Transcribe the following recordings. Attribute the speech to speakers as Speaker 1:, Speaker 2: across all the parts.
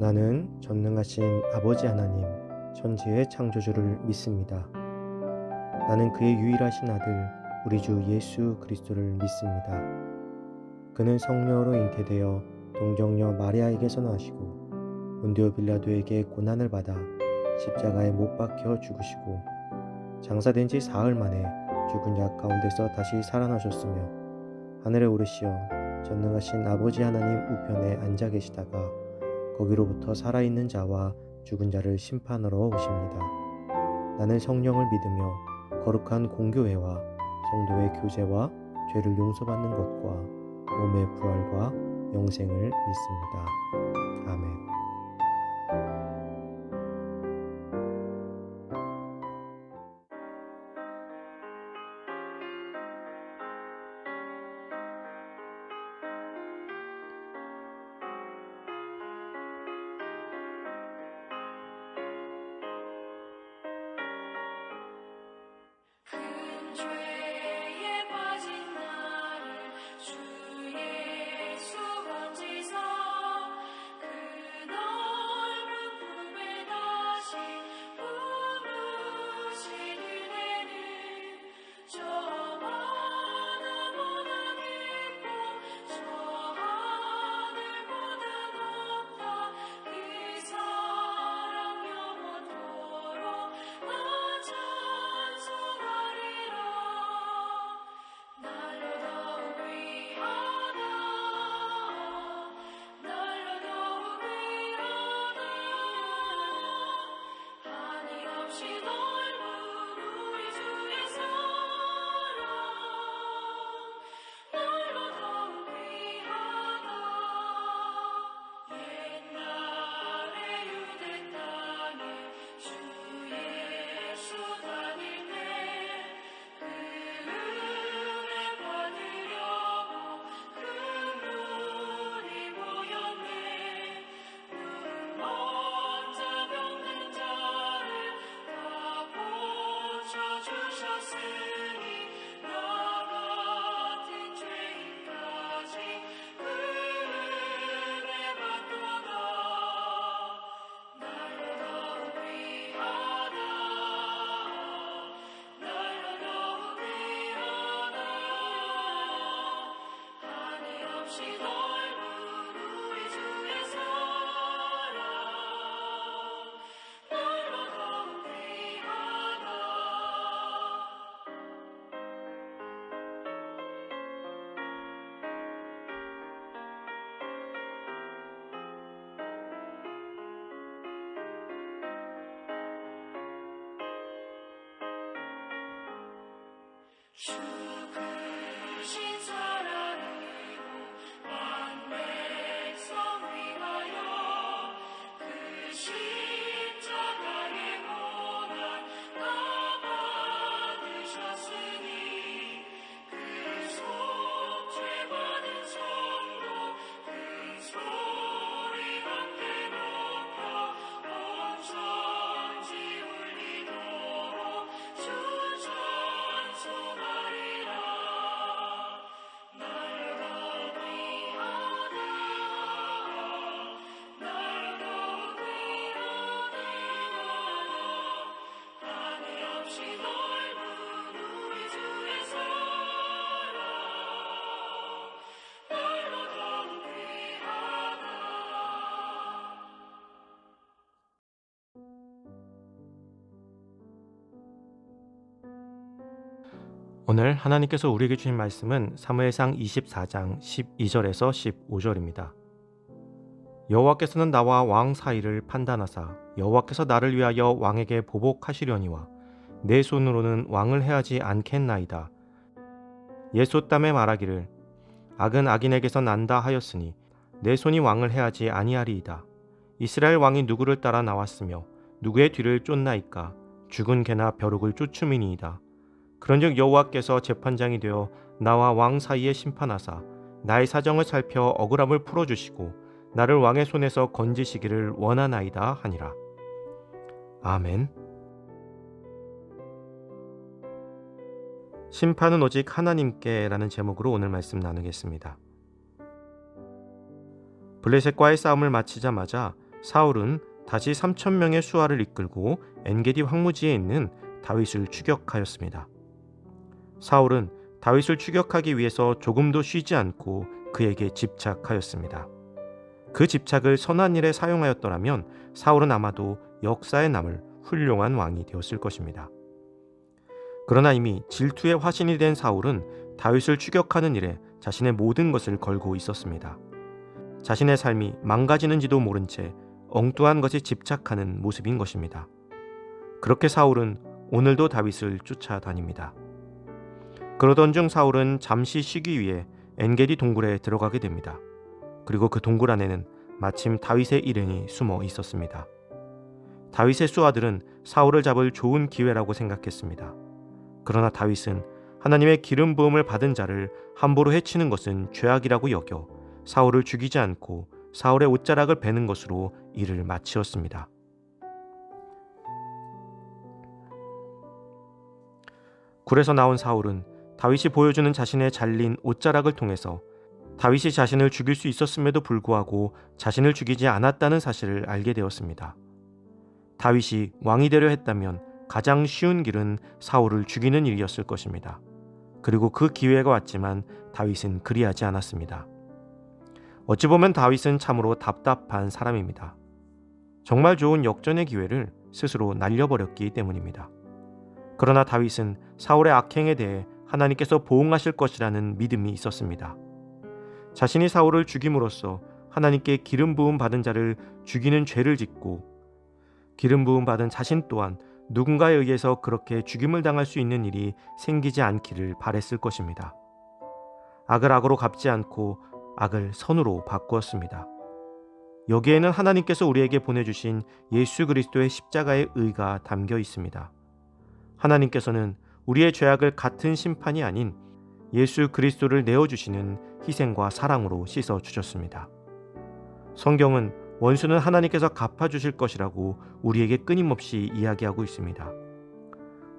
Speaker 1: 나는 전능하신 아버지 하나님, 천지의 창조주를 믿습니다. 나는 그의 유일하신 아들, 우리 주 예수 그리스도를 믿습니다. 그는 성령으로 잉태되어 동정녀 마리아에게서 나시고 본디오 빌라도에게 고난을 받아 십자가에 못 박혀 죽으시고 장사된 지 사흘 만에 죽은 자 가운데서 다시 살아나셨으며 하늘에 오르시어 전능하신 아버지 하나님 우편에 앉아 계시다가 거기로부터 살아있는 자와 죽은 자를 심판하러 오십니다. 나는 성령을 믿으며 거룩한 공교회와 성도의 교제와 죄를 용서받는 것과 몸의 부활과 영생을 믿습니다. 아멘.
Speaker 2: 큰 죄에 빠진 나를 주 예수 건지사 그 넓은 품에 다시 부르시는 애는 저마다 보다 깊고 저 하늘보다 높다 그 사랑 영원토록 나 찬송하리라 날로 더욱 위하다 날로 더욱 위하다 한이 없이 넓은 우리 주의 사랑 날로 더욱 위하다 옛날에 유대 땅에 주 예수 다닐 때 그 은혜 받으려고 큰 눈이 보였네 눈먼 자 병든 자를 다 고쳐주셨으니 나 같은 죄인까지 그 은혜 받도다 날로 더욱 위하다 날로 더욱 위하다 한이 없이 넓은 우리 주의 사랑 날로 더욱 위하다 죽으신 사랑으로 만백성 위하여 그 십자가의 고난 다 받으셨으니 그 속죄받은 성도 큰 소리 함께 높여 온 천지 울리도록 주 찬송하리라 날로 더욱 위하다 날로 더욱 위하다 한이 없이 넓은 우리 주의 사랑 날로 더욱 위하다
Speaker 1: 오늘 하나님께서 우리에게 주신 말씀은 사무엘상 24장 12절에서 15절입니다. 여호와께서는 나와 왕 사이를 판단하사 여호와께서 나를 위하여 왕에게 보복하시려니와 내 손으로는 왕을 해하지 않겠나이다. 예소담에 말하기를 악은 악인에게서 난다 하였으니 내 손이 왕을 해하지 아니하리이다. 이스라엘 왕이 누구를 따라 나왔으며 누구의 뒤를 쫓나이까 죽은 개나 벼룩을 쫓음이니이다. 그런즉 여호와께서 재판장이 되어 나와 왕 사이에 심판하사 나의 사정을 살펴 억울함을 풀어주시고 나를 왕의 손에서 건지시기를 원하나이다 하니라. 아멘. 심판은 오직 하나님께 라는 제목으로 오늘 말씀 나누겠습니다. 블레셋과의 싸움을 마치자마자 사울은 다시 3천 명의 수하를 이끌고 엔게디 황무지에 있는 다윗을 추격하였습니다. 사울은 다윗을 추격하기 위해서 조금도 쉬지 않고 그에게 집착하였습니다. 그 집착을 선한 일에 사용하였더라면 사울은 아마도 역사에 남을 훌륭한 왕이 되었을 것입니다. 그러나 이미 질투의 화신이 된 사울은 다윗을 추격하는 일에 자신의 모든 것을 걸고 있었습니다. 자신의 삶이 망가지는지도 모른 채 엉뚱한 것에 집착하는 모습인 것입니다. 그렇게 사울은 오늘도 다윗을 쫓아다닙니다. 그러던 중 사울은 잠시 쉬기 위해 엔게디 동굴에 들어가게 됩니다. 그리고 그 동굴 안에는 마침 다윗의 일행이 숨어 있었습니다. 다윗의 수하들은 사울을 잡을 좋은 기회라고 생각했습니다. 그러나 다윗은 하나님의 기름 부음을 받은 자를 함부로 해치는 것은 죄악이라고 여겨 사울을 죽이지 않고 사울의 옷자락을 베는 것으로 일을 마치었습니다. 굴에서 나온 사울은 다윗이 보여주는 자신의 잘린 옷자락을 통해서 다윗이 자신을 죽일 수 있었음에도 불구하고 자신을 죽이지 않았다는 사실을 알게 되었습니다. 다윗이 왕이 되려 했다면 가장 쉬운 길은 사울을 죽이는 일이었을 것입니다. 그리고 그 기회가 왔지만 다윗은 그리하지 않았습니다. 어찌 보면 다윗은 참으로 답답한 사람입니다. 정말 좋은 역전의 기회를 스스로 날려버렸기 때문입니다. 그러나 다윗은 사울의 악행에 대해 하나님께서 보응하실 것이라는 믿음이 있었습니다. 자신이 사울을 죽임으로써 하나님께 기름 부음 받은 자를 죽이는 죄를 짓고 기름 부음 받은 자신 또한 누군가에 의해서 그렇게 죽임을 당할 수 있는 일이 생기지 않기를 바랬을 것입니다. 악을 악으로 갚지 않고 악을 선으로 바꾸었습니다. 여기에는 하나님께서 우리에게 보내주신 예수 그리스도의 십자가의 의가 담겨 있습니다. 하나님께서는 우리의 죄악을 같은 심판이 아닌 예수 그리스도를 내어주시는 희생과 사랑으로 씻어주셨습니다. 성경은 원수는 하나님께서 갚아주실 것이라고 우리에게 끊임없이 이야기하고 있습니다.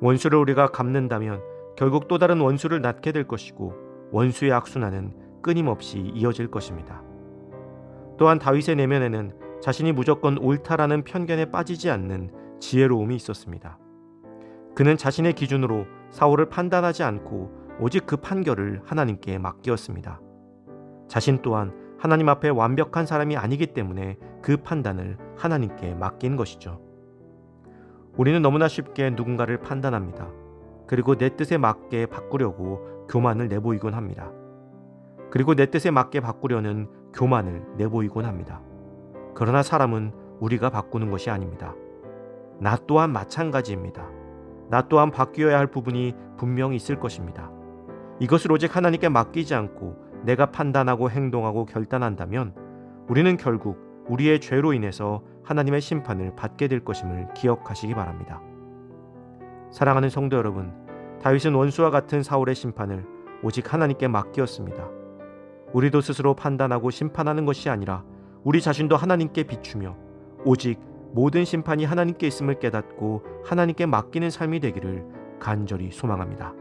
Speaker 1: 원수를 우리가 갚는다면 결국 또 다른 원수를 낳게 될 것이고 원수의 악순환은 끊임없이 이어질 것입니다. 또한 다윗의 내면에는 자신이 무조건 옳다라는 편견에 빠지지 않는 지혜로움이 있었습니다. 그는 자신의 기준으로 사울을 판단하지 않고 오직 그 판결을 하나님께 맡겼습니다. 자신 또한 하나님 앞에 완벽한 사람이 아니기 때문에 그 판단을 하나님께 맡긴 것이죠. 우리는 너무나 쉽게 누군가를 판단합니다. 그리고 내 뜻에 맞게 바꾸려고 교만을 내보이곤 합니다. 그리고 내 뜻에 맞게 바꾸려는 교만을 내보이곤 합니다. 그러나 사람은 우리가 바꾸는 것이 아닙니다. 나 또한 마찬가지입니다. 나 또한 바뀌어야 할 부분이 분명히 있을 것입니다. 이것을 오직 하나님께 맡기지 않고 내가 판단하고 행동하고 결단한다면 우리는 결국 우리의 죄로 인해서 하나님의 심판을 받게 될 것임을 기억하시기 바랍니다. 사랑하는 성도 여러분, 다윗은 원수와 같은 사울의 심판을 오직 하나님께 맡기었습니다. 우리도 스스로 판단하고 심판하는 것이 아니라 우리 자신도 하나님께 비추며 오직 모든 심판이 하나님께 있음을 깨닫고 하나님께 맡기는 삶이 되기를 간절히 소망합니다.